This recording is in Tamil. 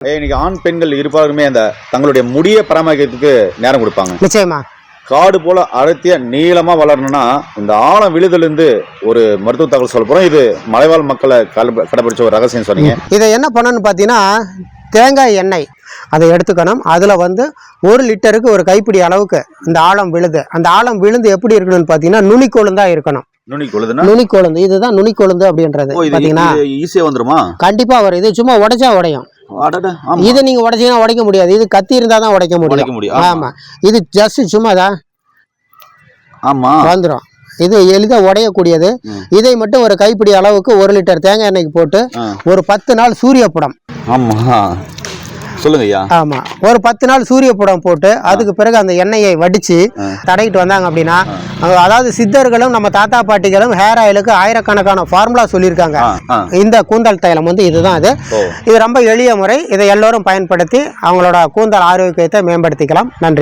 இன்னைக்கு ஆண் பெண்கள் இருப்பாருமே அந்த தங்களுடைய முடியை பராமரிக்கிறதுக்கு நேரம் கொடுப்பாங்க. நிச்சயமா காடு போல அடர்த்தியா நீளமா வளரணும்னா இந்த ஆழம் விழுதுலேருந்து ஒரு மருத்துவ தகவல் சொல்ல போறோம். இது மலைவாழ் மக்களை கடைபிடிச்ச ஒரு ரகசியம் சொன்னீங்க. இதை என்ன பண்ணணும்னு பார்த்தீங்கன்னா, தேங்காய் எண்ணெய் அதை எடுத்துக்கணும். அதில் 1 லிட்டருக்கு ஒரு கைப்பிடி அளவுக்கு இந்த ஆழம் விழுது. அந்த ஆழம் விழுந்து எப்படி இருக்கணும்னு பார்த்தீங்கன்னா, நுனிக்கொழுந்தா இருக்கணும். நுனிக்கொழுந்து இதுதான் நுனிக்கொழுந்து அப்படின்றது. பார்த்தீங்கன்னா ஈஸியா வந்துருமா? கண்டிப்பா வரும். இது சும்மா உடைச்சா உடையும். இது நீங்க உடைச்சீங்கன்னா உடைக்க முடியாது. இது கத்தி இருந்தா தான் உடைக்க முடியும். ஆமா, இது ஜஸ்ட் சும்மா தான் வந்துடும். இது எளிதாக உடையக்கூடியது. இதை மட்டும் ஒரு கைப்பிடி அளவுக்கு 1 லிட்டர் தேங்காய் எண்ணெய்க்கு போட்டு ஒரு 10 நாள் சூரிய புடம். சொல்லுங்க ஐயா. ஆமா, ஒரு 10 நாள் சூரிய புடம் போட்டு அதுக்கு பிறகு அந்த எண்ணெயை வடிச்சு தடவிட்டு வந்தாங்க அப்படின்னா, அதாவது சித்தர்களும் நம்ம தாத்தா பாட்டிகளும் ஹேர் ஆயிலுக்கு ஆயிரக்கணக்கான ஃபார்முலா சொல்லியிருக்காங்க. இந்த கூந்தல் தைலம் இதுதான். இது ரொம்ப எளிய முறை. இதை எல்லோரும் பயன்படுத்தி அவங்களோட கூந்தல் ஆரோக்கியத்தை மேம்படுத்திக்கலாம். நன்றி.